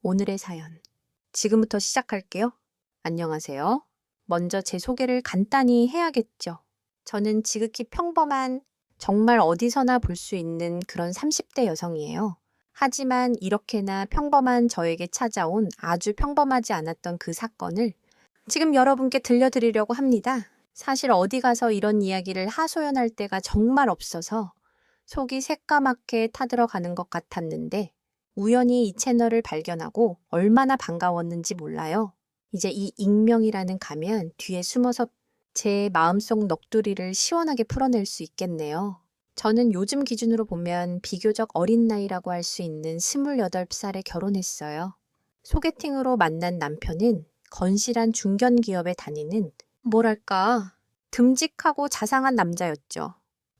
오늘의 사연. 지금부터 시작할게요. 안녕하세요. 먼저 제 소개를 간단히 해야겠죠. 저는 지극히 평범한, 정말 어디서나 볼 수 있는 그런 30대 여성이에요. 하지만 이렇게나 평범한 저에게 찾아온 아주 평범하지 않았던 그 사건을 지금 여러분께 들려드리려고 합니다. 사실 어디 가서 이런 이야기를 하소연할 때가 정말 없어서 속이 새까맣게 타들어가는 것 같았는데 우연히 이 채널을 발견하고 얼마나 반가웠는지 몰라요. 이제 이 익명이라는 가면 뒤에 숨어서 제 마음속 넋두리를 시원하게 풀어낼 수 있겠네요. 저는 요즘 기준으로 보면 비교적 어린 나이라고 할 수 있는 28살에 결혼했어요. 소개팅으로 만난 남편은 건실한 중견기업에 다니는 뭐랄까 듬직하고 자상한 남자였죠.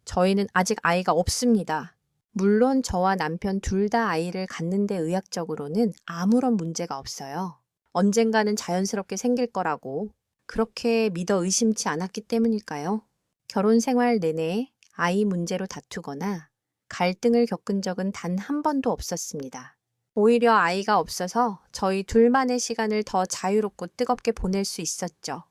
저희는 아직 아이가 없습니다. 물론 저와 남편 둘 다 아이를 갖는데 의학적으로는 아무런 문제가 없어요. 언젠가는 자연스럽게 생길 거라고 그렇게 믿어 의심치 않았기 때문일까요? 결혼 생활 내내 아이 문제로 다투거나 갈등을 겪은 적은 단 한 번도 없었습니다. 오히려 아이가 없어서 저희 둘만의 시간을 더 자유롭고 뜨겁게 보낼 수 있었죠.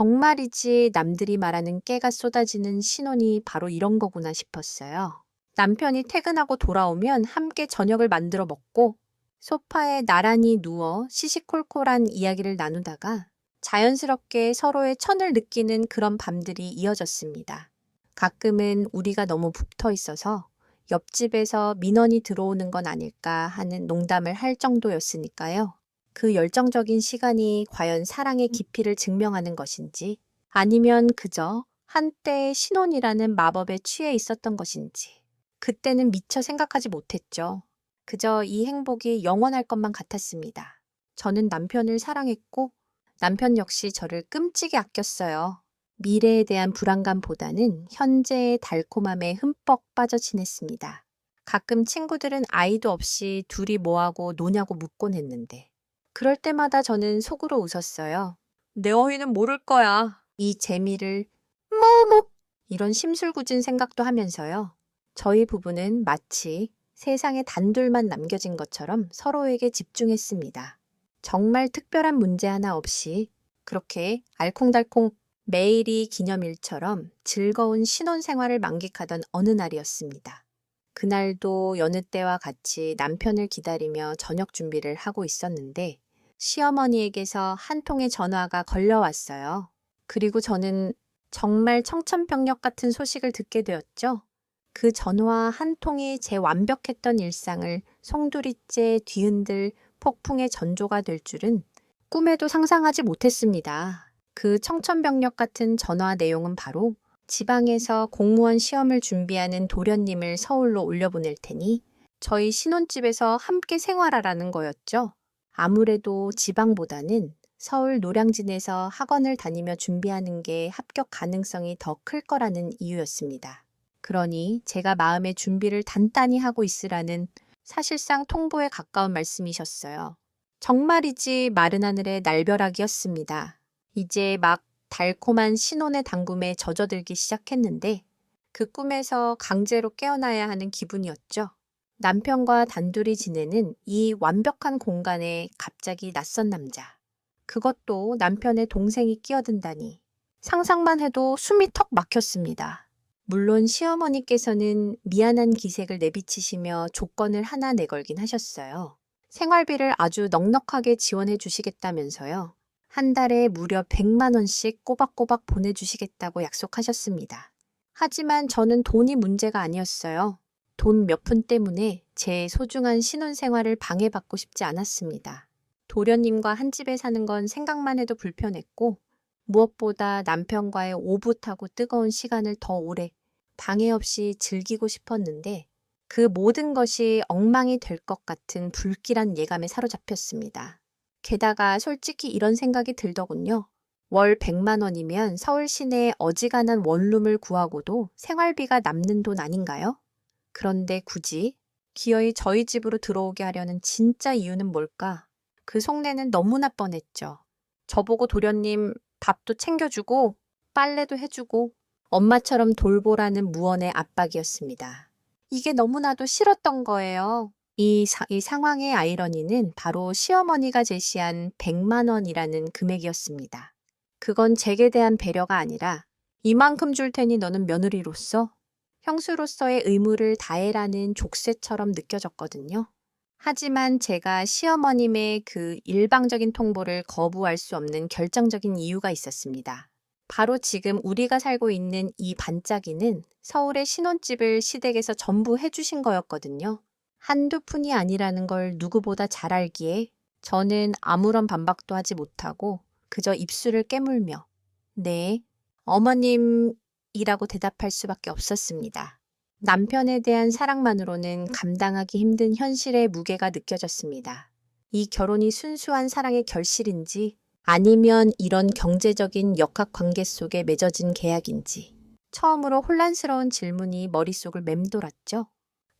정말이지 남들이 말하는 깨가 쏟아지는 신혼이 바로 이런 거구나 싶었어요. 남편이 퇴근하고 돌아오면 함께 저녁을 만들어 먹고 소파에 나란히 누워 시시콜콜한 이야기를 나누다가 자연스럽게 서로의 천을 느끼는 그런 밤들이 이어졌습니다. 가끔은 우리가 너무 붙어 있어서 옆집에서 민원이 들어오는 건 아닐까 하는 농담을 할 정도였으니까요. 그 열정적인 시간이 과연 사랑의 깊이를 증명하는 것인지 아니면 그저 한때의 신혼이라는 마법에 취해 있었던 것인지 그때는 미처 생각하지 못했죠. 그저 이 행복이 영원할 것만 같았습니다. 저는 남편을 사랑했고 남편 역시 저를 끔찍이 아꼈어요. 미래에 대한 불안감보다는 현재의 달콤함에 흠뻑 빠져 지냈습니다. 가끔 친구들은 아이도 없이 둘이 뭐하고 노냐고 묻곤 했는데 그럴 때마다 저는 속으로 웃었어요. 내 어휘는 모를 거야. 이 재미를 뭐뭐 이런 심술궂은 생각도 하면서요. 저희 부부는 마치 세상에 단둘만 남겨진 것처럼 서로에게 집중했습니다. 정말 특별한 문제 하나 없이 그렇게 알콩달콩 매일이 기념일처럼 즐거운 신혼생활을 만끽하던 어느 날이었습니다. 그날도 여느 때와 같이 남편을 기다리며 저녁 준비를 하고 있었는데 시어머니에게서 한 통의 전화가 걸려왔어요. 그리고 저는 정말 청천벽력 같은 소식을 듣게 되었죠. 그 전화 한 통이 제 완벽했던 일상을 송두리째 뒤흔들 폭풍의 전조가 될 줄은 꿈에도 상상하지 못했습니다. 그 청천벽력 같은 전화 내용은 바로 지방에서 공무원 시험을 준비하는 도련님을 서울로 올려보낼 테니 저희 신혼집에서 함께 생활하라는 거였죠. 아무래도 지방보다는 서울 노량진에서 학원을 다니며 준비하는 게 합격 가능성이 더 클 거라는 이유였습니다. 그러니 제가 마음의 준비를 단단히 하고 있으라는 사실상 통보에 가까운 말씀이셨어요. 정말이지 마른 하늘의 날벼락이었습니다. 이제 막 달콤한 신혼의 당금에 젖어들기 시작했는데 그 꿈에서 강제로 깨어나야 하는 기분이었죠. 남편과 단둘이 지내는 이 완벽한 공간에 갑자기 낯선 남자. 그것도 남편의 동생이 끼어든다니. 상상만 해도 숨이 턱 막혔습니다. 물론 시어머니께서는 미안한 기색을 내비치시며 조건을 하나 내걸긴 하셨어요. 생활비를 아주 넉넉하게 지원해 주시겠다면서요. 한 달에 무려 100만 원씩 꼬박꼬박 보내주시겠다고 약속하셨습니다. 하지만 저는 돈이 문제가 아니었어요. 돈 몇 푼 때문에 제 소중한 신혼생활을 방해받고 싶지 않았습니다. 도련님과 한 집에 사는 건 생각만 해도 불편했고 무엇보다 남편과의 오붓하고 뜨거운 시간을 더 오래 방해 없이 즐기고 싶었는데 그 모든 것이 엉망이 될 것 같은 불길한 예감에 사로잡혔습니다. 게다가 솔직히 이런 생각이 들더군요. 월 100만 원이면 서울 시내에 어지간한 원룸을 구하고도 생활비가 남는 돈 아닌가요? 그런데 굳이 기어이 저희 집으로 들어오게 하려는 진짜 이유는 뭘까? 그 속내는 너무나 뻔했죠. 저보고 도련님 밥도 챙겨주고 빨래도 해주고 엄마처럼 돌보라는 무언의 압박이었습니다. 이게 너무나도 싫었던 거예요. 이 상황의 아이러니는 바로 시어머니가 제시한 100만 원이라는 금액이었습니다. 그건 제게 대한 배려가 아니라 이만큼 줄 테니 너는 며느리로서, 형수로서의 의무를 다해라는 족쇄처럼 느껴졌거든요. 하지만 제가 시어머님의 그 일방적인 통보를 거부할 수 없는 결정적인 이유가 있었습니다. 바로 지금 우리가 살고 있는 이 반짝이는 서울의 신혼집을 시댁에서 전부 해주신 거였거든요. 한두 푼이 아니라는 걸 누구보다 잘 알기에 저는 아무런 반박도 하지 못하고 그저 입술을 깨물며 네, 어머님이라고 대답할 수밖에 없었습니다. 남편에 대한 사랑만으로는 감당하기 힘든 현실의 무게가 느껴졌습니다. 이 결혼이 순수한 사랑의 결실인지 아니면 이런 경제적인 역학관계 속에 맺어진 계약인지 처음으로 혼란스러운 질문이 머릿속을 맴돌았죠.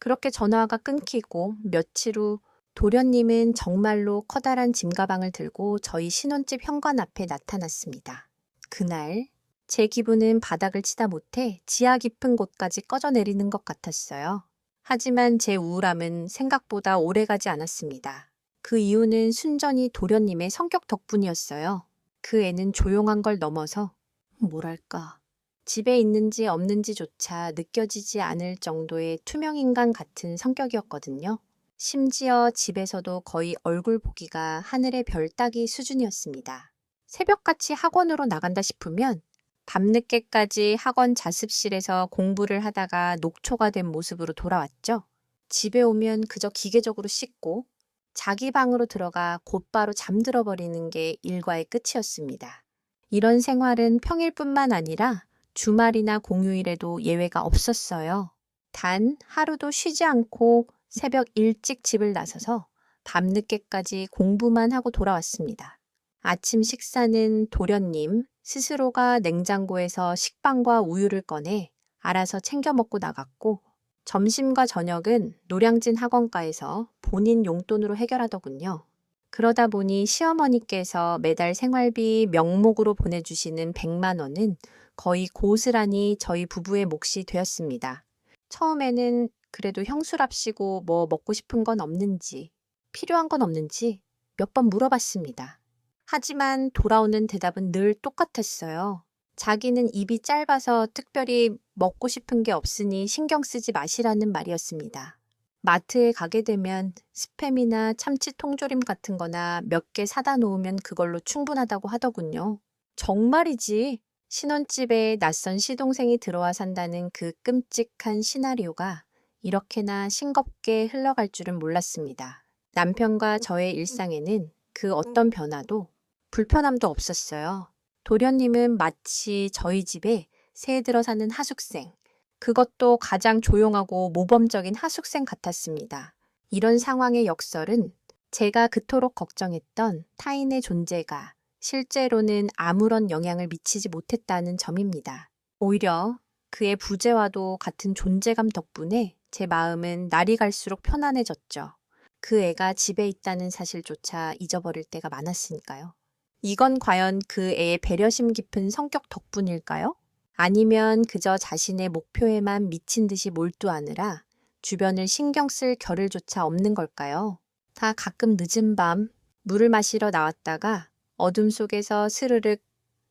그렇게 전화가 끊기고 며칠 후 도련님은 정말로 커다란 짐가방을 들고 저희 신혼집 현관 앞에 나타났습니다. 그날 제 기분은 바닥을 치다 못해 지하 깊은 곳까지 꺼져 내리는 것 같았어요. 하지만 제 우울함은 생각보다 오래가지 않았습니다. 그 이유는 순전히 도련님의 성격 덕분이었어요. 그 애는 조용한 걸 넘어서 뭐랄까 집에 있는지 없는지조차 느껴지지 않을 정도의 투명인간 같은 성격이었거든요. 심지어 집에서도 거의 얼굴 보기가 하늘의 별 따기 수준이었습니다. 새벽같이 학원으로 나간다 싶으면 밤늦게까지 학원 자습실에서 공부를 하다가 녹초가 된 모습으로 돌아왔죠. 집에 오면 그저 기계적으로 씻고 자기 방으로 들어가 곧바로 잠들어 버리는 게 일과의 끝이었습니다. 이런 생활은 평일뿐만 아니라 주말이나 공휴일에도 예외가 없었어요. 단 하루도 쉬지 않고 새벽 일찍 집을 나서서 밤늦게까지 공부만 하고 돌아왔습니다. 아침 식사는 도련님 스스로가 냉장고에서 식빵과 우유를 꺼내 알아서 챙겨 먹고 나갔고 점심과 저녁은 노량진 학원가에서 본인 용돈으로 해결하더군요. 그러다 보니 시어머니께서 매달 생활비 명목으로 보내주시는 100만 원은 거의 고스란히 저희 부부의 몫이 되었습니다. 처음에는 그래도 형수랍시고 뭐 먹고 싶은 건 없는지, 필요한 건 없는지 몇 번 물어봤습니다. 하지만 돌아오는 대답은 늘 똑같았어요. 자기는 입이 짧아서 특별히 먹고 싶은 게 없으니 신경 쓰지 마시라는 말이었습니다. 마트에 가게 되면 스팸이나 참치 통조림 같은 거나 몇 개 사다 놓으면 그걸로 충분하다고 하더군요. 정말이지. 신혼집에 낯선 시동생이 들어와 산다는 그 끔찍한 시나리오가 이렇게나 싱겁게 흘러갈 줄은 몰랐습니다. 남편과 저의 일상에는 그 어떤 변화도 불편함도 없었어요. 도련님은 마치 저희 집에 새 들어 사는 하숙생, 그것도 가장 조용하고 모범적인 하숙생 같았습니다. 이런 상황의 역설은 제가 그토록 걱정했던 타인의 존재가 실제로는 아무런 영향을 미치지 못했다는 점입니다. 오히려 그의 부재와도 같은 존재감 덕분에 제 마음은 날이 갈수록 편안해졌죠. 그 애가 집에 있다는 사실조차 잊어버릴 때가 많았으니까요. 이건 과연 그 애의 배려심 깊은 성격 덕분일까요? 아니면 그저 자신의 목표에만 미친 듯이 몰두하느라 주변을 신경 쓸 겨를조차 없는 걸까요? 다 가끔 늦은 밤 물을 마시러 나왔다가 어둠 속에서 스르륵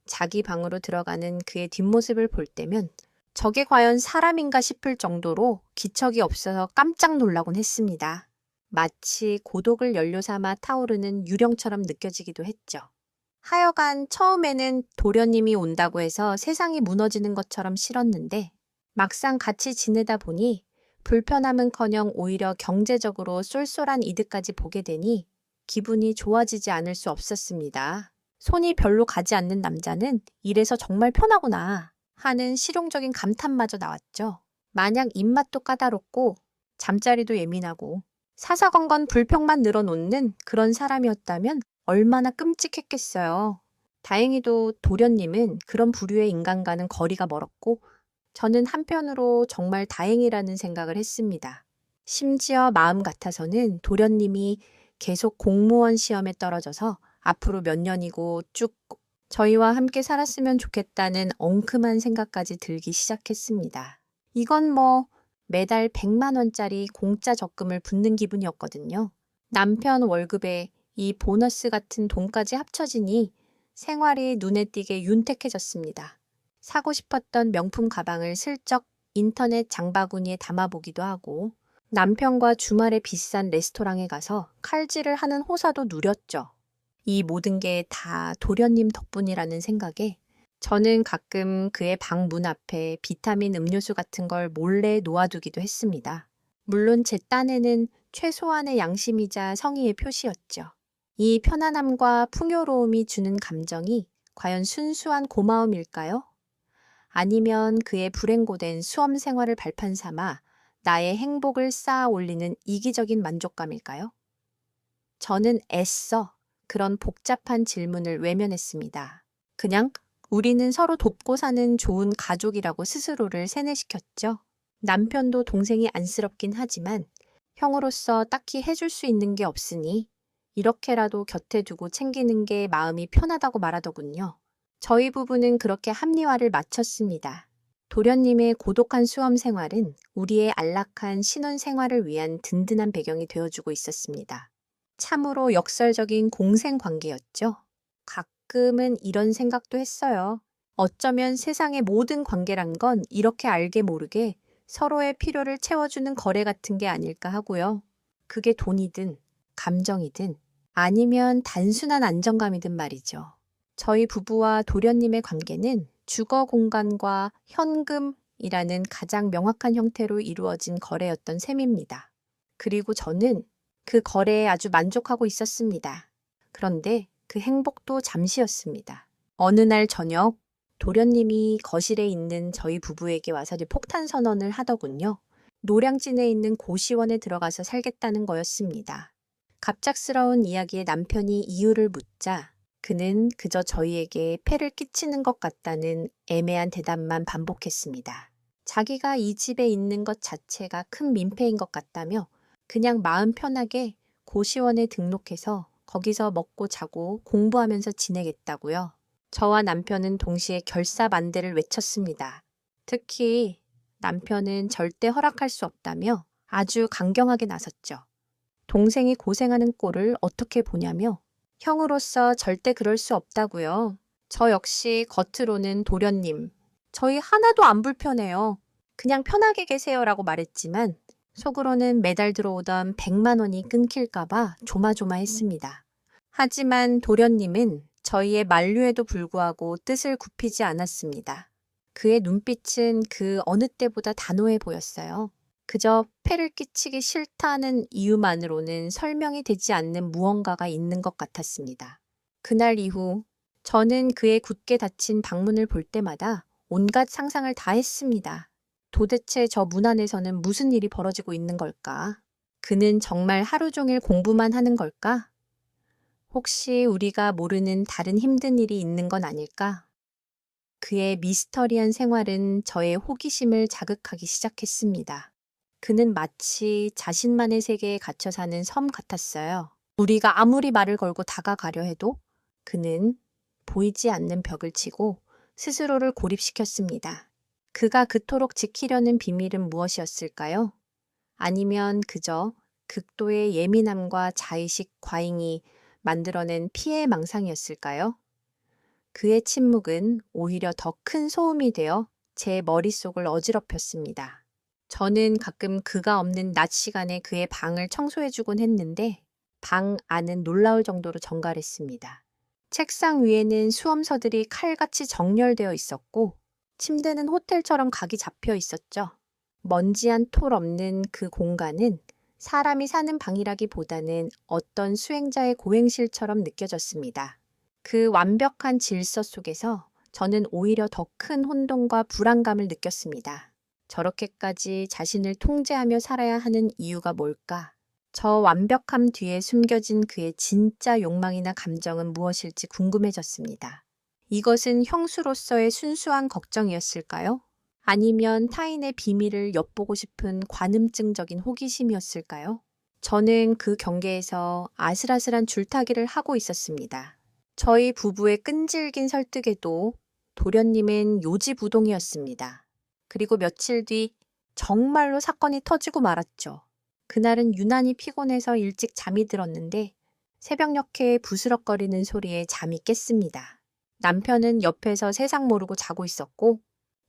자기 방으로 들어가는 그의 뒷모습을 볼 때면 저게 과연 사람인가 싶을 정도로 기척이 없어서 깜짝 놀라곤 했습니다. 마치 고독을 연료 삼아 타오르는 유령처럼 느껴지기도 했죠. 하여간 처음에는 도련님이 온다고 해서 세상이 무너지는 것처럼 싫었는데 막상 같이 지내다 보니 불편함은커녕 오히려 경제적으로 쏠쏠한 이득까지 보게 되니 기분이 좋아지지 않을 수 없었습니다. 손이 별로 가지 않는 남자는 이래서 정말 편하구나 하는 실용적인 감탄마저 나왔죠. 만약 입맛도 까다롭고 잠자리도 예민하고 사사건건 불평만 늘어놓는 그런 사람이었다면 얼마나 끔찍했겠어요. 다행히도 도련님은 그런 부류의 인간과는 거리가 멀었고 저는 한편으로 정말 다행이라는 생각을 했습니다. 심지어 마음 같아서는 도련님이 계속 공무원 시험에 떨어져서 앞으로 몇 년이고 쭉 저희와 함께 살았으면 좋겠다는 엉큼한 생각까지 들기 시작했습니다. 이건 뭐 매달 100만 원짜리 공짜 적금을 붓는 기분이었거든요. 남편 월급에 이 보너스 같은 돈까지 합쳐지니 생활이 눈에 띄게 윤택해졌습니다. 사고 싶었던 명품 가방을 슬쩍 인터넷 장바구니에 담아보기도 하고 남편과 주말에 비싼 레스토랑에 가서 칼질을 하는 호사도 누렸죠. 이 모든 게 다 도련님 덕분이라는 생각에 저는 가끔 그의 방 문 앞에 비타민 음료수 같은 걸 몰래 놓아두기도 했습니다. 물론 제 딴에는 최소한의 양심이자 성의의 표시였죠. 이 편안함과 풍요로움이 주는 감정이 과연 순수한 고마움일까요? 아니면 그의 불행고된 수험 생활을 발판 삼아 나의 행복을 쌓아 올리는 이기적인 만족감일까요? 저는 애써 그런 복잡한 질문을 외면했습니다. 그냥 우리는 서로 돕고 사는 좋은 가족이라고 스스로를 세뇌시켰죠. 남편도 동생이 안쓰럽긴 하지만 형으로서 딱히 해줄 수 있는 게 없으니 이렇게라도 곁에 두고 챙기는 게 마음이 편하다고 말하더군요. 저희 부부는 그렇게 합리화를 마쳤습니다. 도련님의 고독한 수험 생활은 우리의 안락한 신혼 생활을 위한 든든한 배경이 되어주고 있었습니다. 참으로 역설적인 공생 관계였죠. 가끔은 이런 생각도 했어요. 어쩌면 세상의 모든 관계란 건 이렇게 알게 모르게 서로의 필요를 채워주는 거래 같은 게 아닐까 하고요. 그게 돈이든 감정이든 아니면 단순한 안정감이든 말이죠. 저희 부부와 도련님의 관계는 주거 공간과 현금이라는 가장 명확한 형태로 이루어진 거래였던 셈입니다. 그리고 저는 그 거래에 아주 만족하고 있었습니다. 그런데 그 행복도 잠시였습니다. 어느 날 저녁 도련님이 거실에 있는 저희 부부에게 와서 폭탄 선언을 하더군요. 노량진에 있는 고시원에 들어가서 살겠다는 거였습니다. 갑작스러운 이야기에 남편이 이유를 묻자 그는 그저 저희에게 폐를 끼치는 것 같다는 애매한 대답만 반복했습니다. 자기가 이 집에 있는 것 자체가 큰 민폐인 것 같다며 그냥 마음 편하게 고시원에 등록해서 거기서 먹고 자고 공부하면서 지내겠다고요. 저와 남편은 동시에 결사반대를 외쳤습니다. 특히 남편은 절대 허락할 수 없다며 아주 강경하게 나섰죠. 동생이 고생하는 꼴을 어떻게 보냐며 형으로서 절대 그럴 수 없다고요. 저 역시 겉으로는 도련님, 저희 하나도 안 불편해요. 그냥 편하게 계세요라고 말했지만 속으로는 매달 들어오던 100만 원이 끊길까봐 조마조마했습니다. 하지만 도련님은 저희의 만류에도 불구하고 뜻을 굽히지 않았습니다. 그의 눈빛은 그 어느 때보다 단호해 보였어요. 그저 폐를 끼치기 싫다는 이유만으로는 설명이 되지 않는 무언가가 있는 것 같았습니다. 그날 이후 저는 그의 굳게 닫힌 방문을 볼 때마다 온갖 상상을 다 했습니다. 도대체 저 문 안에서는 무슨 일이 벌어지고 있는 걸까? 그는 정말 하루 종일 공부만 하는 걸까? 혹시 우리가 모르는 다른 힘든 일이 있는 건 아닐까? 그의 미스터리한 생활은 저의 호기심을 자극하기 시작했습니다. 그는 마치 자신만의 세계에 갇혀 사는 섬 같았어요. 우리가 아무리 말을 걸고 다가가려 해도 그는 보이지 않는 벽을 치고 스스로를 고립시켰습니다. 그가 그토록 지키려는 비밀은 무엇이었을까요? 아니면 그저 극도의 예민함과 자의식 과잉이 만들어낸 피해망상이었을까요? 그의 침묵은 오히려 더 큰 소음이 되어 제 머릿속을 어지럽혔습니다. 저는 가끔 그가 없는 낮 시간에 그의 방을 청소해주곤 했는데 방 안은 놀라울 정도로 정갈했습니다. 책상 위에는 수험서들이 칼같이 정렬되어 있었고 침대는 호텔처럼 각이 잡혀 있었죠. 먼지 한 톨 없는 그 공간은 사람이 사는 방이라기보다는 어떤 수행자의 고행실처럼 느껴졌습니다. 그 완벽한 질서 속에서 저는 오히려 더 큰 혼돈과 불안감을 느꼈습니다. 저렇게까지 자신을 통제하며 살아야 하는 이유가 뭘까? 저 완벽함 뒤에 숨겨진 그의 진짜 욕망이나 감정은 무엇일지 궁금해졌습니다. 이것은 형수로서의 순수한 걱정이었을까요? 아니면 타인의 비밀을 엿보고 싶은 관음증적인 호기심이었을까요? 저는 그 경계에서 아슬아슬한 줄타기를 하고 있었습니다. 저희 부부의 끈질긴 설득에도 도련님은 요지부동이었습니다. 그리고 며칠 뒤 정말로 사건이 터지고 말았죠. 그날은 유난히 피곤해서 일찍 잠이 들었는데 새벽녘에 부스럭거리는 소리에 잠이 깼습니다. 남편은 옆에서 세상 모르고 자고 있었고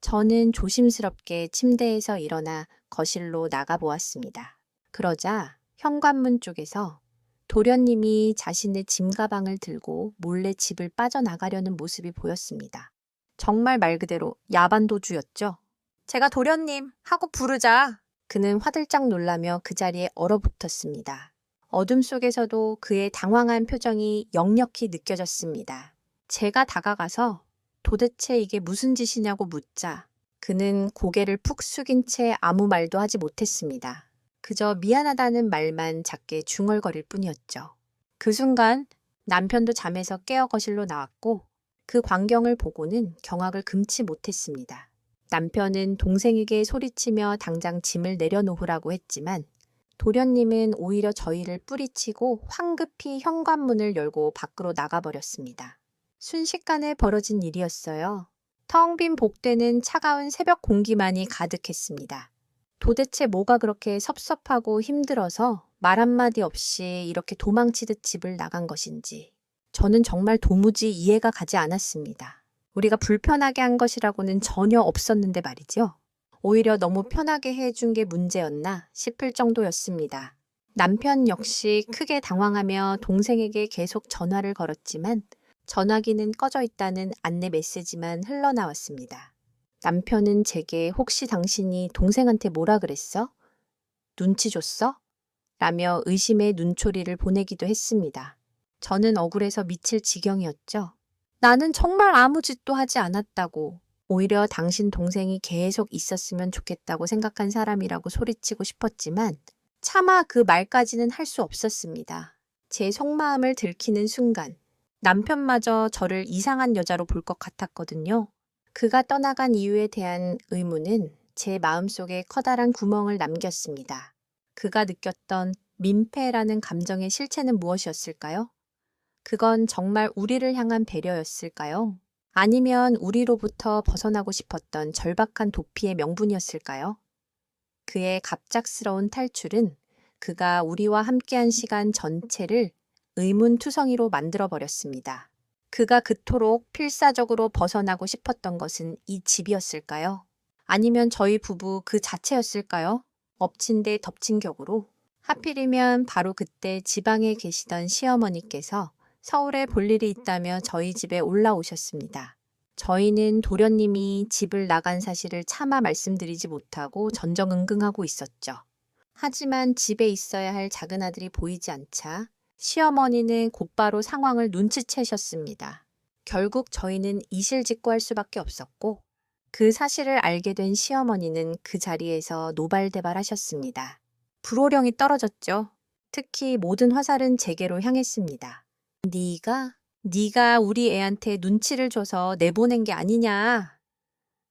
저는 조심스럽게 침대에서 일어나 거실로 나가보았습니다. 그러자 현관문 쪽에서 도련님이 자신의 짐가방을 들고 몰래 집을 빠져나가려는 모습이 보였습니다. 정말 말 그대로 야반도주였죠. 제가 도련님 하고 부르자. 그는 화들짝 놀라며 그 자리에 얼어붙었습니다. 어둠 속에서도 그의 당황한 표정이 역력히 느껴졌습니다. 제가 다가가서 도대체 이게 무슨 짓이냐고 묻자 그는 고개를 푹 숙인 채 아무 말도 하지 못했습니다. 그저 미안하다는 말만 작게 중얼거릴 뿐이었죠. 그 순간 남편도 잠에서 깨어 거실로 나왔고 그 광경을 보고는 경악을 금치 못했습니다. 남편은 동생에게 소리치며 당장 짐을 내려놓으라고 했지만 도련님은 오히려 저희를 뿌리치고 황급히 현관문을 열고 밖으로 나가버렸습니다. 순식간에 벌어진 일이었어요. 텅 빈 복대는 차가운 새벽 공기만이 가득했습니다. 도대체 뭐가 그렇게 섭섭하고 힘들어서 말 한마디 없이 이렇게 도망치듯 집을 나간 것인지 저는 정말 도무지 이해가 가지 않았습니다. 우리가 불편하게 한 것이라고는 전혀 없었는데 말이죠. 오히려 너무 편하게 해준 게 문제였나 싶을 정도였습니다. 남편 역시 크게 당황하며 동생에게 계속 전화를 걸었지만 전화기는 꺼져 있다는 안내 메시지만 흘러나왔습니다. 남편은 제게 혹시 당신이 동생한테 뭐라 그랬어? 눈치 줬어? 라며 의심의 눈초리를 보내기도 했습니다. 저는 억울해서 미칠 지경이었죠. 나는 정말 아무 짓도 하지 않았다고. 오히려 당신 동생이 계속 있었으면 좋겠다고 생각한 사람이라고 소리치고 싶었지만 차마 그 말까지는 할 수 없었습니다. 제 속마음을 들키는 순간 남편마저 저를 이상한 여자로 볼 것 같았거든요. 그가 떠나간 이유에 대한 의문은 제 마음속에 커다란 구멍을 남겼습니다. 그가 느꼈던 민폐라는 감정의 실체는 무엇이었을까요? 그건 정말 우리를 향한 배려였을까요? 아니면 우리로부터 벗어나고 싶었던 절박한 도피의 명분이었을까요? 그의 갑작스러운 탈출은 그가 우리와 함께한 시간 전체를 의문투성이로 만들어버렸습니다. 그가 그토록 필사적으로 벗어나고 싶었던 것은 이 집이었을까요? 아니면 저희 부부 그 자체였을까요? 엎친 데 덮친 격으로 하필이면 바로 그때 지방에 계시던 시어머니께서 서울에 볼 일이 있다며 저희 집에 올라오셨습니다. 저희는 도련님이 집을 나간 사실을 차마 말씀드리지 못하고 전전긍긍하고 있었죠. 하지만 집에 있어야 할 작은아들이 보이지 않자 시어머니는 곧바로 상황을 눈치채셨습니다. 결국 저희는 이실직고할 수밖에 없었고 그 사실을 알게 된 시어머니는 그 자리에서 노발대발하셨습니다. 불호령이 떨어졌죠. 특히 모든 화살은 제게로 향했습니다. 네가 우리 애한테 눈치를 줘서 내보낸 게 아니냐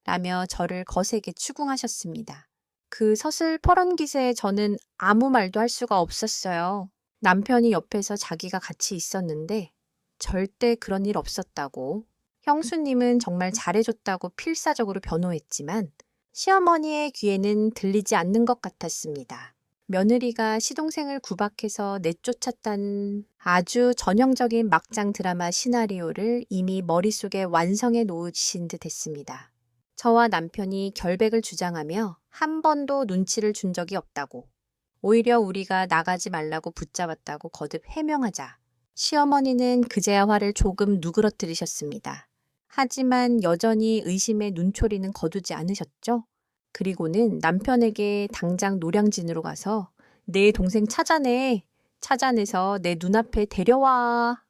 라며 저를 거세게 추궁하셨습니다. 그 서슬퍼런 기세에 저는 아무 말도 할 수가 없었어요. 남편이 옆에서 자기가 같이 있었는데 절대 그런 일 없었다고, 형수님은 정말 잘해줬다고 필사적으로 변호했지만 시어머니의 귀에는 들리지 않는 것 같았습니다. 며느리가 시동생을 구박해서 내쫓았다는 아주 전형적인 막장 드라마 시나리오를 이미 머릿속에 완성해 놓으신 듯 했습니다. 저와 남편이 결백을 주장하며 한 번도 눈치를 준 적이 없다고, 오히려 우리가 나가지 말라고 붙잡았다고 거듭 해명하자 시어머니는 그제야 화를 조금 누그러뜨리셨습니다. 하지만 여전히 의심의 눈초리는 거두지 않으셨죠? 그리고는 남편에게 당장 노량진으로 가서 내 동생 찾아내서 내 눈앞에 데려와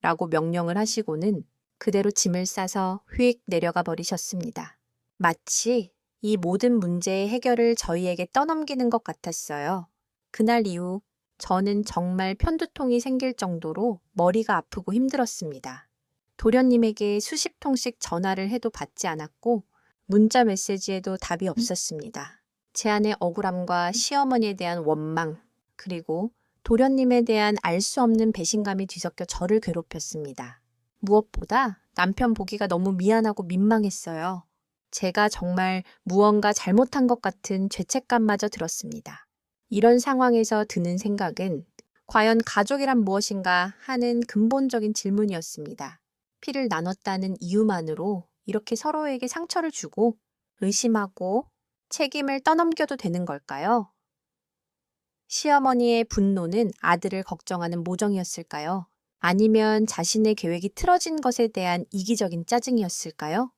라고 명령을 하시고는 그대로 짐을 싸서 휙 내려가 버리셨습니다. 마치 이 모든 문제의 해결을 저희에게 떠넘기는 것 같았어요. 그날 이후 저는 정말 편두통이 생길 정도로 머리가 아프고 힘들었습니다. 도련님에게 수십 통씩 전화를 해도 받지 않았고 문자 메시지에도 답이 없었습니다. 제 안의 억울함과 시어머니에 대한 원망, 그리고 도련님에 대한 알 수 없는 배신감이 뒤섞여 저를 괴롭혔습니다. 무엇보다 남편 보기가 너무 미안하고 민망했어요. 제가 정말 무언가 잘못한 것 같은 죄책감마저 들었습니다. 이런 상황에서 드는 생각은 과연 가족이란 무엇인가 하는 근본적인 질문이었습니다. 피를 나눴다는 이유만으로 이렇게 서로에게 상처를 주고 의심하고 책임을 떠넘겨도 되는 걸까요? 시어머니의 분노는 아들을 걱정하는 모정이었을까요? 아니면 자신의 계획이 틀어진 것에 대한 이기적인 짜증이었을까요?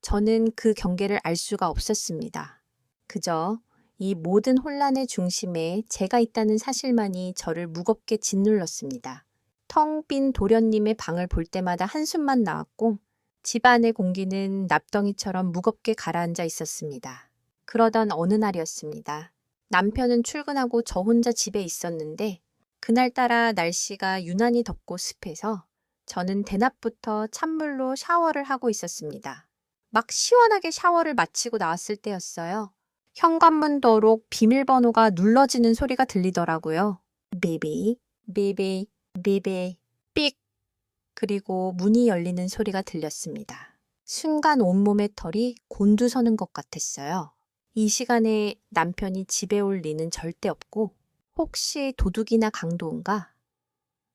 저는 그 경계를 알 수가 없었습니다. 그저 이 모든 혼란의 중심에 제가 있다는 사실만이 저를 무겁게 짓눌렀습니다. 텅 빈 도련님의 방을 볼 때마다 한숨만 나왔고 집안의 공기는 납덩이처럼 무겁게 가라앉아 있었습니다. 그러던 어느 날이었습니다. 남편은 출근하고 저 혼자 집에 있었는데 그날따라 날씨가 유난히 덥고 습해서 저는 대낮부터 찬물로 샤워를 하고 있었습니다. 막 시원하게 sha워를 마치고 나왔을 때였어요. 현관문도록 비밀번호가 눌러지는 소리가 들리더라고요. 비비, 비비, 비비, 삑! 그리고 문이 열리는 소리가 들렸습니다. 순간 온몸의 털이 곤두서는 것 같았어요. 이 시간에 남편이 집에 올 리는 절대 없고 혹시 도둑이나 강도인가?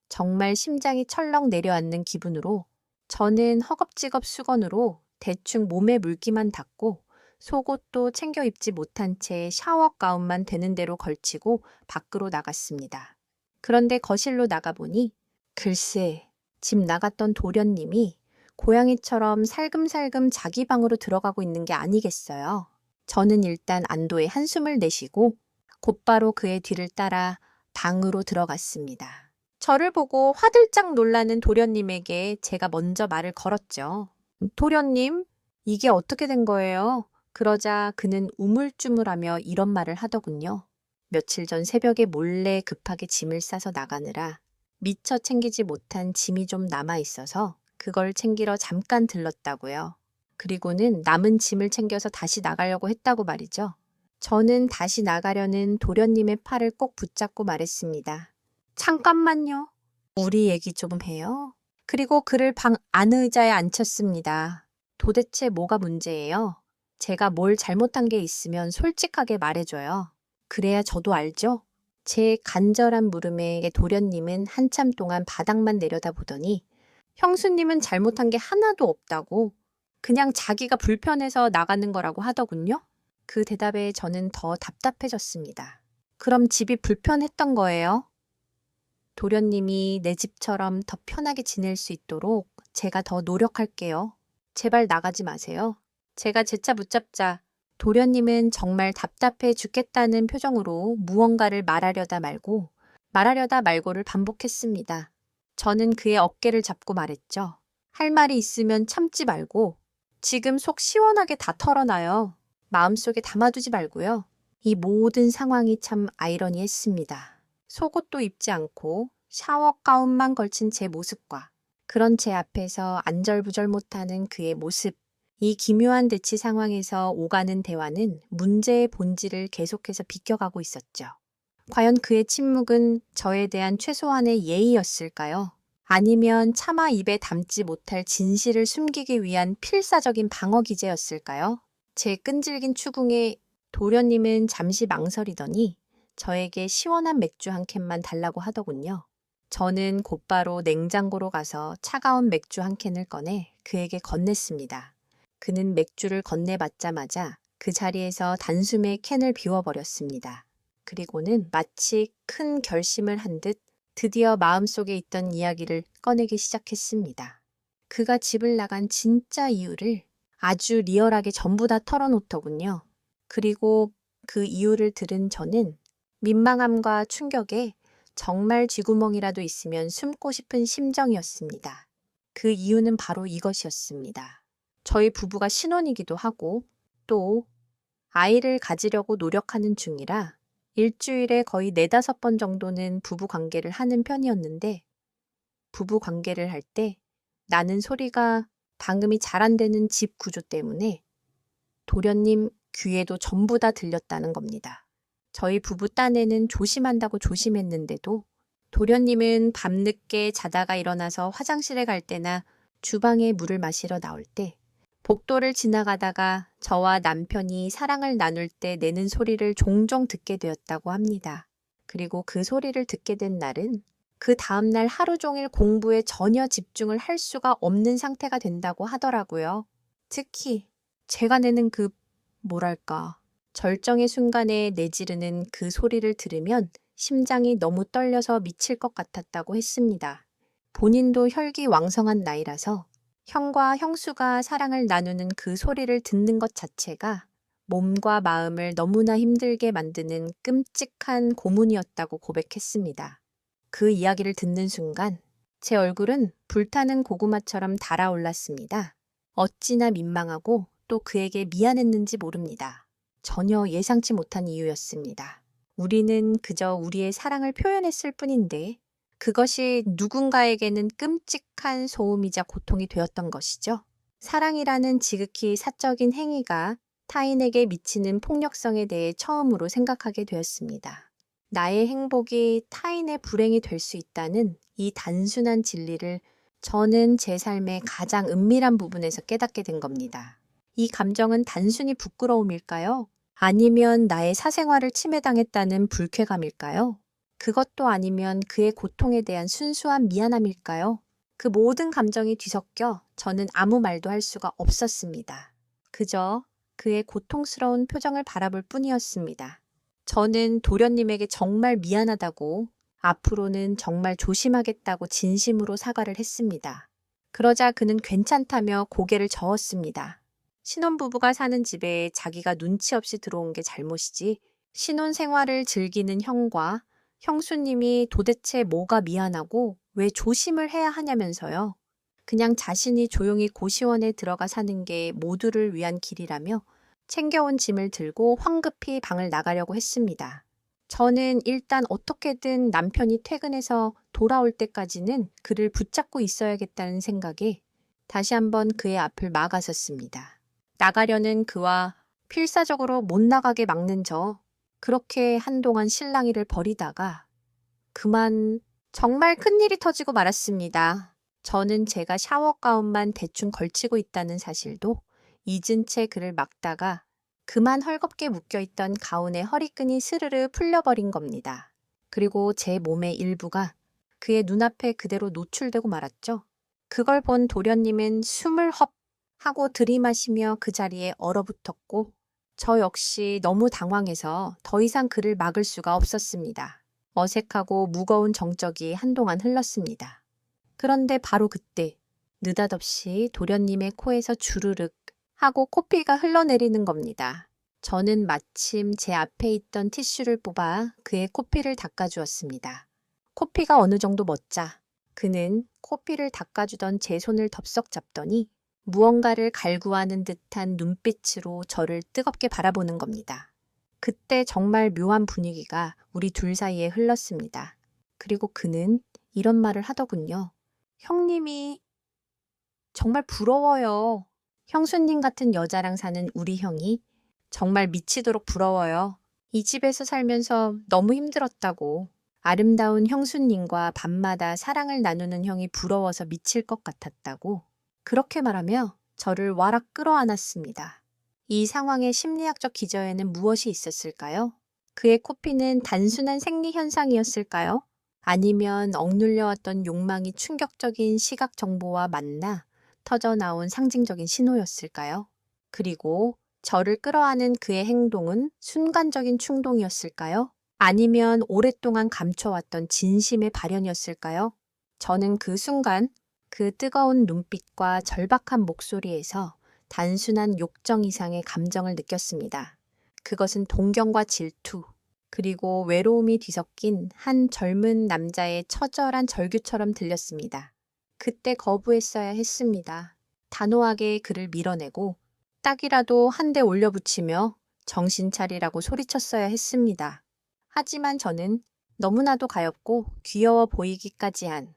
정말 심장이 철렁 내려앉는 기분으로 저는 허겁지겁 수건으로 대충 몸에 물기만 닦고 속옷도 챙겨 입지 못한 채 샤워 가운만 되는 대로 걸치고 밖으로 나갔습니다. 그런데 거실로 나가보니 글쎄 집 나갔던 도련님이 고양이처럼 살금살금 자기 방으로 들어가고 있는 게 아니겠어요. 저는 일단 안도의 한숨을 내쉬고 곧바로 그의 뒤를 따라 방으로 들어갔습니다. 저를 보고 화들짝 놀라는 도련님에게 제가 먼저 말을 걸었죠. 도련님, 이게 어떻게 된 거예요? 그러자 그는 우물쭈물하며 이런 말을 하더군요. 며칠 전 새벽에 몰래 급하게 짐을 싸서 나가느라 미처 챙기지 못한 짐이 좀 남아 있어서 그걸 챙기러 잠깐 들렀다고요. 그리고는 남은 짐을 챙겨서 다시 나가려고 했다고 말이죠. 저는 다시 나가려는 도련님의 팔을 꼭 붙잡고 말했습니다. 잠깐만요. 우리 얘기 좀 해요. 그리고 그를 방 안의자에 앉혔습니다. 도대체 뭐가 문제예요? 제가 뭘 잘못한 게 있으면 솔직하게 말해줘요. 그래야 저도 알죠? 제 간절한 물음에 도련님은 한참 동안 바닥만 내려다보더니 형수님은 잘못한 게 하나도 없다고 그냥 자기가 불편해서 나가는 거라고 하더군요. 그 대답에 저는 더 답답해졌습니다. 그럼 집이 불편했던 거예요? 도련님이 내 집처럼 더 편하게 지낼 수 있도록 제가 더 노력할게요. 제발 나가지 마세요. 제가 제 차 붙잡자. 도련님은 정말 답답해 죽겠다는 표정으로 무언가를 말하려다 말고를 반복했습니다. 저는 그의 어깨를 잡고 말했죠. 할 말이 있으면 참지 말고 지금 속 시원하게 다 털어놔요. 마음속에 담아두지 말고요. 이 모든 상황이 참 아이러니했습니다. 속옷도 입지 않고 샤워 가운만 걸친 제 모습과 그런 제 앞에서 안절부절 못하는 그의 모습, 이 기묘한 대치 상황에서 오가는 대화는 문제의 본질을 계속해서 비껴가고 있었죠. 과연 그의 침묵은 저에 대한 최소한의 예의였을까요? 아니면 차마 입에 담지 못할 진실을 숨기기 위한 필사적인 방어 기제였을까요? 제 끈질긴 추궁에 도련님은 잠시 망설이더니 저에게 시원한 맥주 한 캔만 달라고 하더군요. 저는 곧바로 냉장고로 가서 차가운 맥주 한 캔을 꺼내 그에게 건넸습니다. 그는 맥주를 건네받자마자 그 자리에서 단숨에 캔을 비워버렸습니다. 그리고는 마치 큰 결심을 한 듯 드디어 마음속에 있던 이야기를 꺼내기 시작했습니다. 그가 집을 나간 진짜 이유를 아주 리얼하게 전부 다 털어놓더군요. 그리고 그 이유를 들은 저는 민망함과 충격에 정말 쥐구멍이라도 있으면 숨고 싶은 심정이었습니다. 그 이유는 바로 이것이었습니다. 저희 부부가 신혼이기도 하고 또 아이를 가지려고 노력하는 중이라 일주일에 거의 4-5번 정도는 부부 관계를 하는 편이었는데 부부 관계를 할 때 나는 소리가 방음이 잘 안 되는 집 구조 때문에 도련님 귀에도 전부 다 들렸다는 겁니다. 저희 부부 딴에는 조심한다고 조심했는데도 도련님은 밤늦게 자다가 일어나서 화장실에 갈 때나 주방에 물을 마시러 나올 때 복도를 지나가다가 저와 남편이 사랑을 나눌 때 내는 소리를 종종 듣게 되었다고 합니다. 그리고 그 소리를 듣게 된 날은 그 다음날 하루 종일 공부에 전혀 집중을 할 수가 없는 상태가 된다고 하더라고요. 특히 제가 내는 뭐랄까, 절정의 순간에 내지르는 그 소리를 들으면 심장이 너무 떨려서 미칠 것 같았다고 했습니다. 본인도 혈기왕성한 나이라서 형과 형수가 사랑을 나누는 그 소리를 듣는 것 자체가 몸과 마음을 너무나 힘들게 만드는 끔찍한 고문이었다고 고백했습니다. 그 이야기를 듣는 순간 제 얼굴은 불타는 고구마처럼 달아올랐습니다. 어찌나 민망하고 또 그에게 미안했는지 모릅니다. 전혀 예상치 못한 이유였습니다. 우리는 그저 우리의 사랑을 표현했을 뿐인데 그것이 누군가에게는 끔찍한 소음이자 고통이 되었던 것이죠. 사랑이라는 지극히 사적인 행위가 타인에게 미치는 폭력성에 대해 처음으로 생각하게 되었습니다. 나의 행복이 타인의 불행이 될 수 있다는 이 단순한 진리를 저는 제 삶의 가장 은밀한 부분에서 깨닫게 된 겁니다. 이 감정은 단순히 부끄러움일까요? 아니면 나의 사생활을 침해당했다는 불쾌감일까요? 그것도 아니면 그의 고통에 대한 순수한 미안함일까요? 그 모든 감정이 뒤섞여 저는 아무 말도 할 수가 없었습니다. 그저 그의 고통스러운 표정을 바라볼 뿐이었습니다. 저는 도련님에게 정말 미안하다고, 앞으로는 정말 조심하겠다고 진심으로 사과를 했습니다. 그러자 그는 괜찮다며 고개를 저었습니다. 신혼부부가 사는 집에 자기가 눈치 없이 들어온 게 잘못이지, 신혼생활을 즐기는 형과 형수님이 도대체 뭐가 미안하고 왜 조심을 해야 하냐면서요. 그냥 자신이 조용히 고시원에 들어가 사는 게 모두를 위한 길이라며 챙겨온 짐을 들고 황급히 방을 나가려고 했습니다. 저는 일단 어떻게든 남편이 퇴근해서 돌아올 때까지는 그를 붙잡고 있어야겠다는 생각에 다시 한번 그의 앞을 막아섰습니다. 나가려는 그와 필사적으로 못 나가게 막는 저, 그렇게 한동안 실랑이를 벌이다가 그만 정말 큰일이 터지고 말았습니다. 저는 제가 샤워 가운만 대충 걸치고 있다는 사실도 잊은 채 그를 막다가 그만 헐겁게 묶여있던 가운의 허리끈이 스르르 풀려버린 겁니다. 그리고 제 몸의 일부가 그의 눈앞에 그대로 노출되고 말았죠. 그걸 본 도련님은 숨을 헙 하고 들이마시며 그 자리에 얼어붙었고 저 역시 너무 당황해서 더 이상 그를 막을 수가 없었습니다. 어색하고 무거운 정적이 한동안 흘렀습니다. 그런데 바로 그때 느닷없이 도련님의 코에서 주르륵 하고 코피가 흘러내리는 겁니다. 저는 마침 제 앞에 있던 티슈를 뽑아 그의 코피를 닦아주었습니다. 코피가 어느 정도 멎자 그는 코피를 닦아주던 제 손을 덥석 잡더니 무언가를 갈구하는 듯한 눈빛으로 저를 뜨겁게 바라보는 겁니다. 그때 정말 묘한 분위기가 우리 둘 사이에 흘렀습니다. 그리고 그는 이런 말을 하더군요. 형님이 정말 부러워요. 형수님 같은 여자랑 사는 우리 형이 정말 미치도록 부러워요. 이 집에서 살면서 너무 힘들었다고. 아름다운 형수님과 밤마다 사랑을 나누는 형이 부러워서 미칠 것 같았다고. 그렇게 말하며 저를 와락 끌어안았습니다. 이 상황의 심리학적 기저에는 무엇이 있었을까요? 그의 코피는 단순한 생리 현상이었을까요? 아니면 억눌려왔던 욕망이 충격적인 시각 정보와 만나 터져나온 상징적인 신호였을까요? 그리고 저를 끌어안은 그의 행동은 순간적인 충동이었을까요? 아니면 오랫동안 감춰왔던 진심의 발현이었을까요? 저는 그 순간 그 뜨거운 눈빛과 절박한 목소리에서 단순한 욕정 이상의 감정을 느꼈습니다. 그것은 동경과 질투, 그리고 외로움이 뒤섞인 한 젊은 남자의 처절한 절규처럼 들렸습니다. 그때 거부했어야 했습니다. 단호하게 그를 밀어내고 딱이라도 한 대 올려붙이며 정신 차리라고 소리쳤어야 했습니다. 하지만 저는 너무나도 가엾고 귀여워 보이기까지 한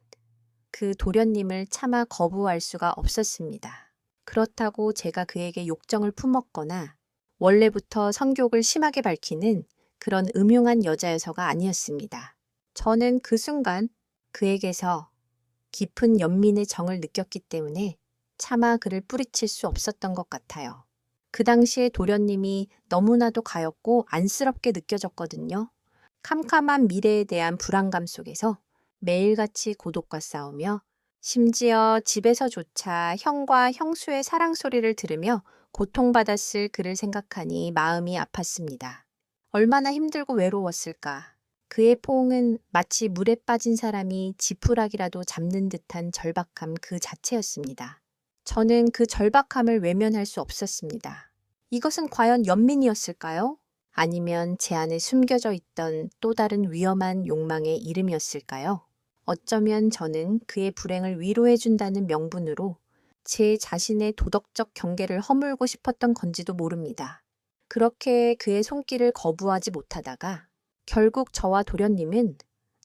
그 도련님을 차마 거부할 수가 없었습니다. 그렇다고 제가 그에게 욕정을 품었거나 원래부터 성욕을 심하게 밝히는 그런 음흉한 여자여서가 아니었습니다. 저는 그 순간 그에게서 깊은 연민의 정을 느꼈기 때문에 차마 그를 뿌리칠 수 없었던 것 같아요. 그 당시에 도련님이 너무나도 가엾고 안쓰럽게 느껴졌거든요. 캄캄한 미래에 대한 불안감 속에서 매일같이 고독과 싸우며 심지어 집에서조차 형과 형수의 사랑 소리를 들으며 고통받았을 그를 생각하니 마음이 아팠습니다. 얼마나 힘들고 외로웠을까. 그의 포옹은 마치 물에 빠진 사람이 지푸라기라도 잡는 듯한 절박함 그 자체였습니다. 저는 그 절박함을 외면할 수 없었습니다. 이것은 과연 연민이었을까요? 아니면 제 안에 숨겨져 있던 또 다른 위험한 욕망의 이름이었을까요? 어쩌면 저는 그의 불행을 위로해준다는 명분으로 제 자신의 도덕적 경계를 허물고 싶었던 건지도 모릅니다. 그렇게 그의 손길을 거부하지 못하다가 결국 저와 도련님은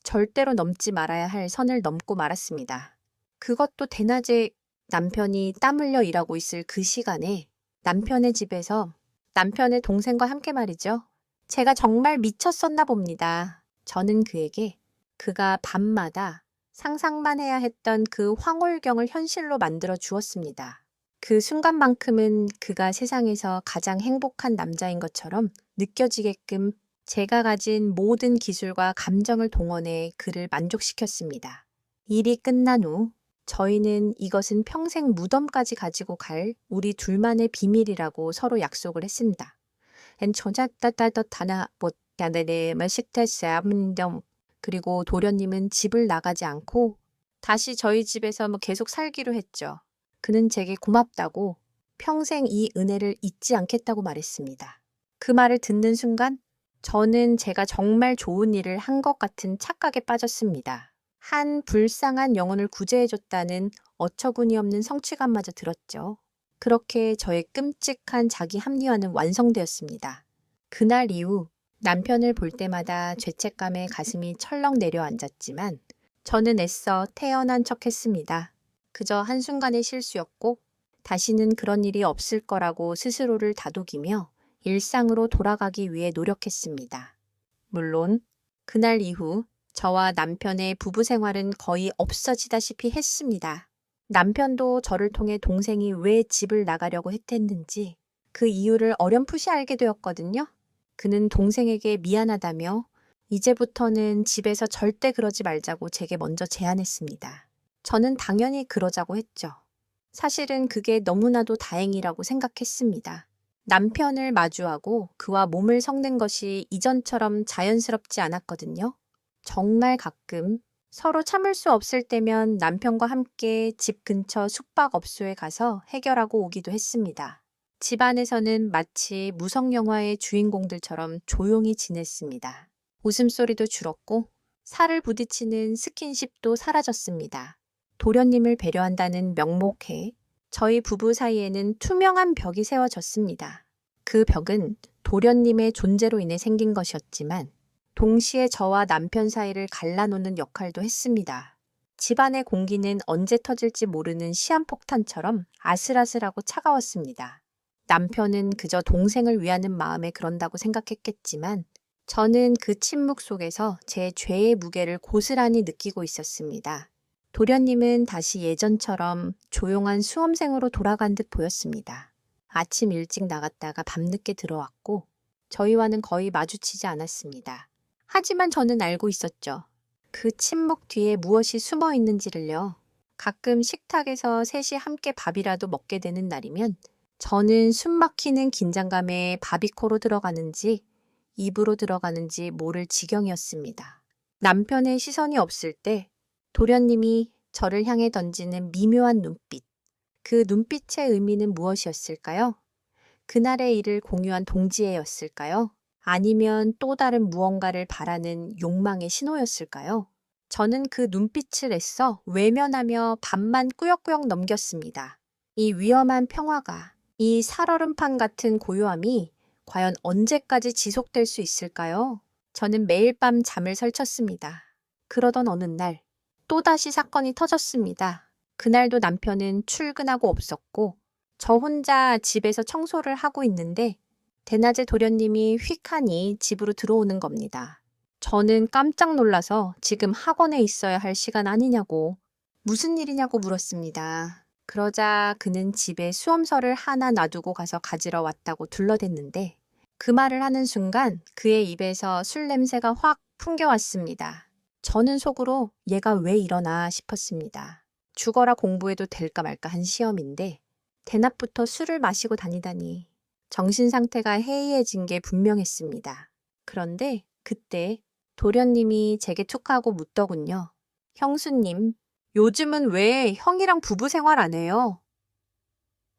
절대로 넘지 말아야 할 선을 넘고 말았습니다. 그것도 대낮에 남편이 땀 흘려 일하고 있을 그 시간에 남편의 집에서 남편의 동생과 함께 말이죠. 제가 정말 미쳤었나 봅니다. 저는 그에게 그가 밤마다 상상만 해야 했던 그 황홀경을 현실로 만들어 주었습니다. 그 순간만큼은 그가 세상에서 가장 행복한 남자인 것처럼 느껴지게끔 제가 가진 모든 기술과 감정을 동원해 그를 만족시켰습니다. 일이 끝난 후 저희는 이것은 평생 무덤까지 가지고 갈 우리 둘만의 비밀이라고 서로 약속을 했습니다. 그리고 도련님은 집을 나가지 않고 다시 저희 집에서 계속 살기로 했죠. 그는 제게 고맙다고 평생 이 은혜를 잊지 않겠다고 말했습니다. 그 말을 듣는 순간 저는 제가 정말 좋은 일을 한 것 같은 착각에 빠졌습니다. 한 불쌍한 영혼을 구제해줬다는 어처구니 없는 성취감마저 들었죠. 그렇게 저의 끔찍한 자기 합리화는 완성되었습니다. 그날 이후 남편을 볼 때마다 죄책감에 가슴이 철렁 내려앉았지만 저는 애써 태어난 척했습니다. 그저 한순간의 실수였고 다시는 그런 일이 없을 거라고 스스로를 다독이며 일상으로 돌아가기 위해 노력했습니다. 물론 그날 이후 저와 남편의 부부 생활은 거의 없어지다시피 했습니다. 남편도 저를 통해 동생이 왜 집을 나가려고 했댔는지 그 이유를 어렴풋이 알게 되었거든요. 그는 동생에게 미안하다며 이제부터는 집에서 절대 그러지 말자고 제게 먼저 제안했습니다. 저는 당연히 그러자고 했죠. 사실은 그게 너무나도 다행이라고 생각했습니다. 남편을 마주하고 그와 몸을 섞는 것이 이전처럼 자연스럽지 않았거든요. 정말 가끔 서로 참을 수 없을 때면 남편과 함께 집 근처 숙박업소에 가서 해결하고 오기도 했습니다. 집안에서는 마치 무성영화의 주인공들처럼 조용히 지냈습니다. 웃음소리도 줄었고 살을 부딪히는 스킨십도 사라졌습니다. 도련님을 배려한다는 명목에 저희 부부 사이에는 투명한 벽이 세워졌습니다. 그 벽은 도련님의 존재로 인해 생긴 것이었지만 동시에 저와 남편 사이를 갈라놓는 역할도 했습니다. 집안의 공기는 언제 터질지 모르는 시한폭탄처럼 아슬아슬하고 차가웠습니다. 남편은 그저 동생을 위하는 마음에 그런다고 생각했겠지만 저는 그 침묵 속에서 제 죄의 무게를 고스란히 느끼고 있었습니다. 도련님은 다시 예전처럼 조용한 수험생으로 돌아간 듯 보였습니다. 아침 일찍 나갔다가 밤늦게 들어왔고 저희와는 거의 마주치지 않았습니다. 하지만 저는 알고 있었죠. 그 침묵 뒤에 무엇이 숨어 있는지를요. 가끔 식탁에서 셋이 함께 밥이라도 먹게 되는 날이면 저는 숨막히는 긴장감에 밥이 코로 들어가는지 입으로 들어가는지 모를 지경이었습니다. 남편의 시선이 없을 때 도련님이 저를 향해 던지는 미묘한 눈빛. 그 눈빛의 의미는 무엇이었을까요? 그날의 일을 공유한 동지애였을까요? 아니면 또 다른 무언가를 바라는 욕망의 신호였을까요? 저는 그 눈빛을 애써 외면하며 밤만 꾸역꾸역 넘겼습니다. 이 위험한 평화가, 이 살얼음판 같은 고요함이 과연 언제까지 지속될 수 있을까요? 저는 매일 밤 잠을 설쳤습니다. 그러던 어느 날 또다시 사건이 터졌습니다. 그날도 남편은 출근하고 없었고 저 혼자 집에서 청소를 하고 있는데 대낮에 도련님이 휙하니 집으로 들어오는 겁니다. 저는 깜짝 놀라서 지금 학원에 있어야 할 시간 아니냐고 무슨 일이냐고 물었습니다. 그러자 그는 집에 수험서를 하나 놔두고 가서 가지러 왔다고 둘러댔는데 그 말을 하는 순간 그의 입에서 술 냄새가 확 풍겨왔습니다. 저는 속으로 얘가 왜 이러나 싶었습니다. 죽어라 공부해도 될까 말까 한 시험인데 대낮부터 술을 마시고 다니다니 정신 상태가 해이해진 게 분명했습니다. 그런데 그때 도련님이 제게 툭 하고 묻더군요. 형수님, 요즘은 왜 형이랑 부부 생활 안 해요?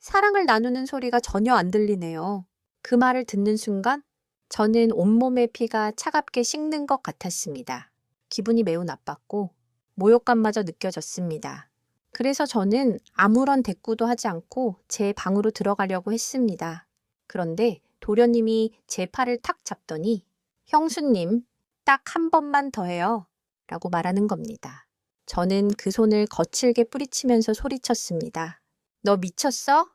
사랑을 나누는 소리가 전혀 안 들리네요. 그 말을 듣는 순간 저는 온몸의 피가 차갑게 식는 것 같았습니다. 기분이 매우 나빴고 모욕감마저 느껴졌습니다. 그래서 저는 아무런 대꾸도 하지 않고 제 방으로 들어가려고 했습니다. 그런데 도련님이 제 팔을 탁 잡더니 형수님, 딱 한 번만 더 해요. 라고 말하는 겁니다. 저는 그 손을 거칠게 뿌리치면서 소리쳤습니다. 너 미쳤어?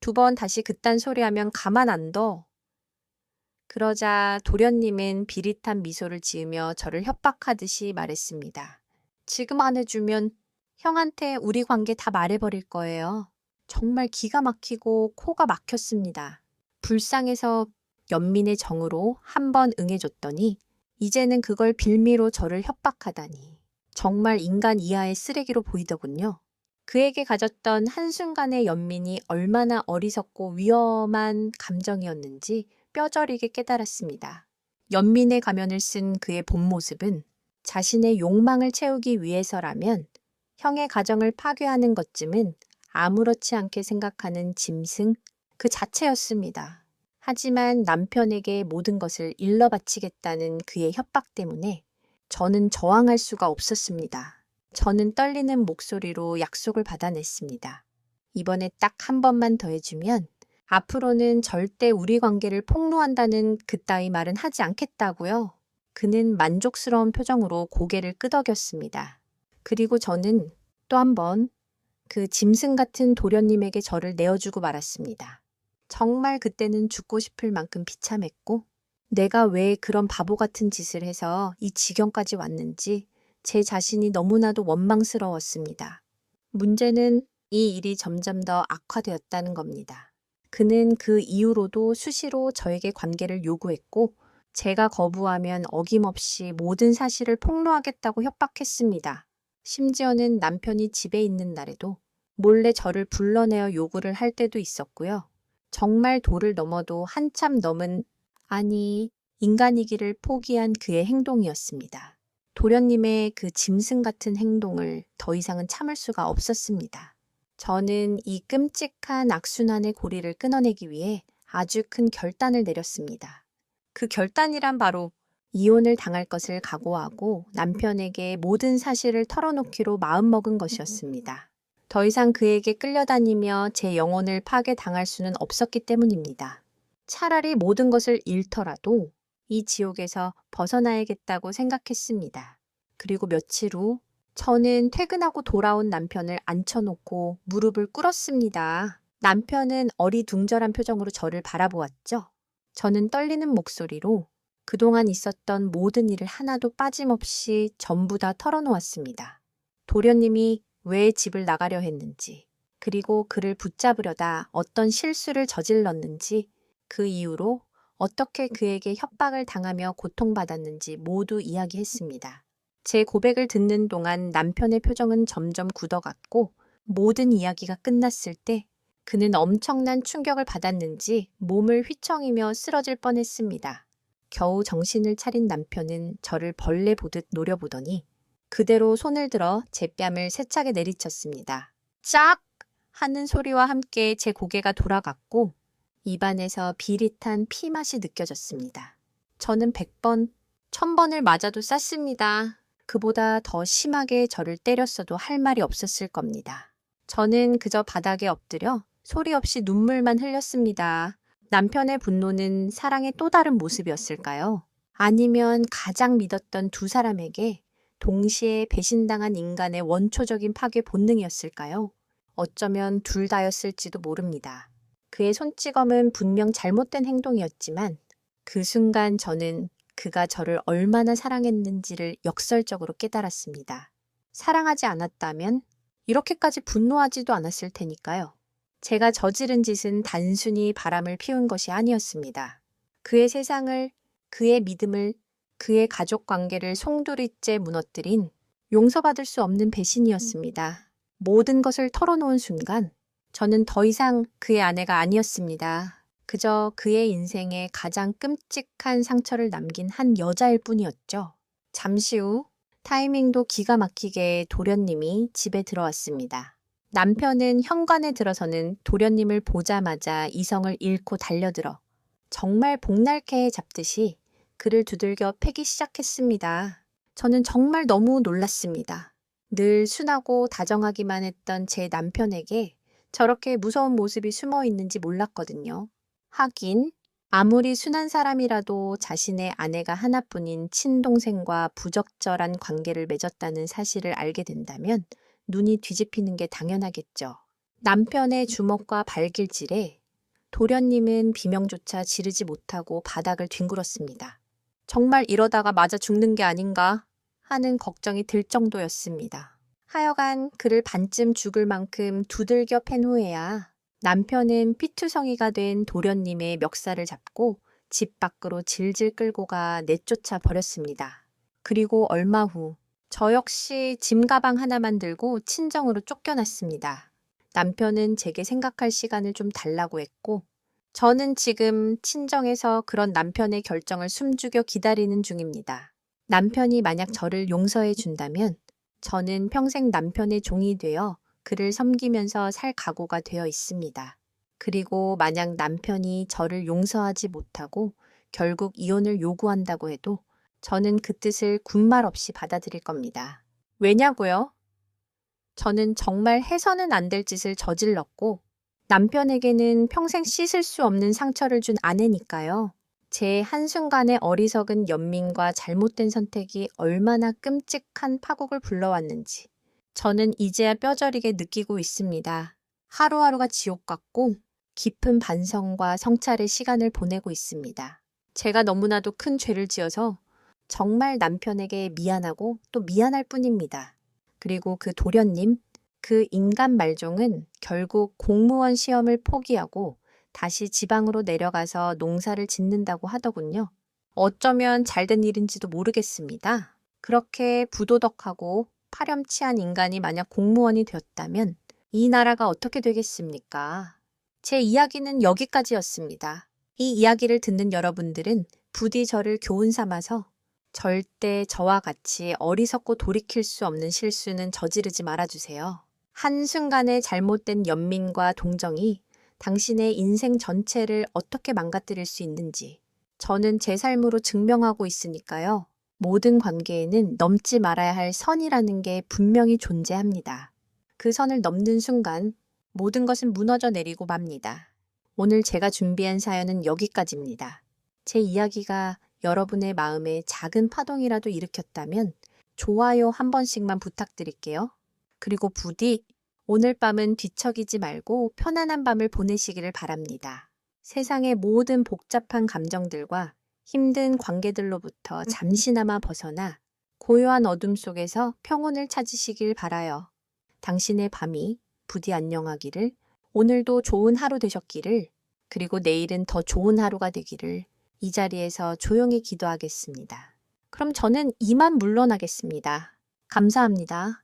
2번 다시 그딴 소리하면 가만 안 둬. 그러자 도련님은 비릿한 미소를 지으며 저를 협박하듯이 말했습니다. 지금 안 해주면 형한테 우리 관계 다 말해버릴 거예요. 정말 기가 막히고 코가 막혔습니다. 불쌍해서 연민의 정으로 한 번 응해줬더니 이제는 그걸 빌미로 저를 협박하다니. 정말 인간 이하의 쓰레기로 보이더군요. 그에게 가졌던 한순간의 연민이 얼마나 어리석고 위험한 감정이었는지 뼈저리게 깨달았습니다. 연민의 가면을 쓴 그의 본 모습은 자신의 욕망을 채우기 위해서라면 형의 가정을 파괴하는 것쯤은 아무렇지 않게 생각하는 짐승 그 자체였습니다. 하지만 남편에게 모든 것을 일러 바치겠다는 그의 협박 때문에 저는 저항할 수가 없었습니다. 저는 떨리는 목소리로 약속을 받아냈습니다. 이번에 딱 한 번만 더 해주면 앞으로는 절대 우리 관계를 폭로한다는 그따위 말은 하지 않겠다고요. 그는 만족스러운 표정으로 고개를 끄덕였습니다. 그리고 저는 또 한 번 그 짐승 같은 도련님에게 저를 내어주고 말았습니다. 정말 그때는 죽고 싶을 만큼 비참했고 내가 왜 그런 바보 같은 짓을 해서 이 지경까지 왔는지 제 자신이 너무나도 원망스러웠습니다. 문제는 이 일이 점점 더 악화되었다는 겁니다. 그는 그 이후로도 수시로 저에게 관계를 요구했고 제가 거부하면 어김없이 모든 사실을 폭로하겠다고 협박했습니다. 심지어는 남편이 집에 있는 날에도 몰래 저를 불러내어 요구를 할 때도 있었고요. 정말 도를 넘어도 한참 넘은 인간이기를 포기한 그의 행동이었습니다. 도련님의 그 짐승 같은 행동을 더 이상은 참을 수가 없었습니다. 저는 이 끔찍한 악순환의 고리를 끊어내기 위해 아주 큰 결단을 내렸습니다. 그 결단이란 바로 이혼을 당할 것을 각오하고 남편에게 모든 사실을 털어놓기로 마음먹은 것이었습니다. 더 이상 그에게 끌려다니며 제 영혼을 파괴당할 수는 없었기 때문입니다. 차라리 모든 것을 잃더라도 이 지옥에서 벗어나야겠다고 생각했습니다. 그리고 며칠 후 저는 퇴근하고 돌아온 남편을 앉혀놓고 무릎을 꿇었습니다. 남편은 어리둥절한 표정으로 저를 바라보았죠. 저는 떨리는 목소리로 그동안 있었던 모든 일을 하나도 빠짐없이 전부 다 털어놓았습니다. 도련님이 왜 집을 나가려 했는지, 그리고 그를 붙잡으려다 어떤 실수를 저질렀는지, 그 이후로 어떻게 그에게 협박을 당하며 고통받았는지 모두 이야기했습니다. 제 고백을 듣는 동안 남편의 표정은 점점 굳어갔고 모든 이야기가 끝났을 때 그는 엄청난 충격을 받았는지 몸을 휘청이며 쓰러질 뻔했습니다. 겨우 정신을 차린 남편은 저를 벌레 보듯 노려보더니 그대로 손을 들어 제 뺨을 세차게 내리쳤습니다. 짝! 하는 소리와 함께 제 고개가 돌아갔고 입안에서 비릿한 피맛이 느껴졌습니다. 저는 100번, 1000번을 맞아도 쌌습니다. 그보다 더 심하게 저를 때렸어도 할 말이 없었을 겁니다. 저는 그저 바닥에 엎드려 소리 없이 눈물만 흘렸습니다. 남편의 분노는 사랑의 또 다른 모습이었을까요? 아니면 가장 믿었던 두 사람에게 동시에 배신당한 인간의 원초적인 파괴 본능이었을까요? 어쩌면 둘 다였을지도 모릅니다. 그의 손찌검은 분명 잘못된 행동이었지만 그 순간 저는 그가 저를 얼마나 사랑했는지를 역설적으로 깨달았습니다. 사랑하지 않았다면 이렇게까지 분노하지도 않았을 테니까요. 제가 저지른 짓은 단순히 바람을 피운 것이 아니었습니다. 그의 세상을, 그의 믿음을, 그의 가족 관계를 송두리째 무너뜨린 용서받을 수 없는 배신이었습니다. 모든 것을 털어놓은 순간 저는 더 이상 그의 아내가 아니었습니다. 그저 그의 인생에 가장 끔찍한 상처를 남긴 한 여자일 뿐이었죠. 잠시 후 타이밍도 기가 막히게 도련님이 집에 들어왔습니다. 남편은 현관에 들어서는 도련님을 보자마자 이성을 잃고 달려들어 정말 복날개 잡듯이 그를 두들겨 패기 시작했습니다. 저는 정말 너무 놀랐습니다. 늘 순하고 다정하기만 했던 제 남편에게 저렇게 무서운 모습이 숨어 있는지 몰랐거든요. 하긴 아무리 순한 사람이라도 자신의 아내가 하나뿐인 친동생과 부적절한 관계를 맺었다는 사실을 알게 된다면 눈이 뒤집히는 게 당연하겠죠. 남편의 주먹과 발길질에 도련님은 비명조차 지르지 못하고 바닥을 뒹굴었습니다. 정말 이러다가 맞아 죽는 게 아닌가 하는 걱정이 들 정도였습니다. 하여간 그를 반쯤 죽을 만큼 두들겨 팬 후에야 남편은 피투성이가 된 도련님의 멱살을 잡고 집 밖으로 질질 끌고 가 내쫓아 버렸습니다. 그리고 얼마 후 저 역시 짐 가방 하나만 들고 친정으로 쫓겨났습니다. 남편은 제게 생각할 시간을 좀 달라고 했고 저는 지금 친정에서 그런 남편의 결정을 숨죽여 기다리는 중입니다. 남편이 만약 저를 용서해 준다면 저는 평생 남편의 종이 되어 그를 섬기면서 살 각오가 되어 있습니다. 그리고 만약 남편이 저를 용서하지 못하고 결국 이혼을 요구한다고 해도 저는 그 뜻을 군말 없이 받아들일 겁니다. 왜냐고요? 저는 정말 해서는 안 될 짓을 저질렀고 남편에게는 평생 씻을 수 없는 상처를 준 아내니까요. 제 한순간의 어리석은 연민과 잘못된 선택이 얼마나 끔찍한 파국을 불러왔는지 저는 이제야 뼈저리게 느끼고 있습니다. 하루하루가 지옥 같고 깊은 반성과 성찰의 시간을 보내고 있습니다. 제가 너무나도 큰 죄를 지어서 정말 남편에게 미안하고 또 미안할 뿐입니다. 그리고 그 도련님, 그 인간 말종은 결국 공무원 시험을 포기하고 다시 지방으로 내려가서 농사를 짓는다고 하더군요. 어쩌면 잘된 일인지도 모르겠습니다. 그렇게 부도덕하고 파렴치한 인간이 만약 공무원이 되었다면 이 나라가 어떻게 되겠습니까? 제 이야기는 여기까지였습니다. 이 이야기를 듣는 여러분들은 부디 저를 교훈 삼아서 절대 저와 같이 어리석고 돌이킬 수 없는 실수는 저지르지 말아주세요. 한순간의 잘못된 연민과 동정이 당신의 인생 전체를 어떻게 망가뜨릴 수 있는지 저는 제 삶으로 증명하고 있으니까요. 모든 관계에는 넘지 말아야 할 선이라는 게 분명히 존재합니다. 그 선을 넘는 순간 모든 것은 무너져 내리고 맙니다. 오늘 제가 준비한 사연은 여기까지입니다. 제 이야기가 여러분의 마음에 작은 파동이라도 일으켰다면 좋아요 한 번씩만 부탁드릴게요. 그리고 부디 오늘 밤은 뒤척이지 말고 편안한 밤을 보내시기를 바랍니다. 세상의 모든 복잡한 감정들과 힘든 관계들로부터 잠시나마 벗어나 고요한 어둠 속에서 평온을 찾으시길 바라요. 당신의 밤이 부디 안녕하기를, 오늘도 좋은 하루 되셨기를, 그리고 내일은 더 좋은 하루가 되기를 이 자리에서 조용히 기도하겠습니다. 그럼 저는 이만 물러나겠습니다. 감사합니다.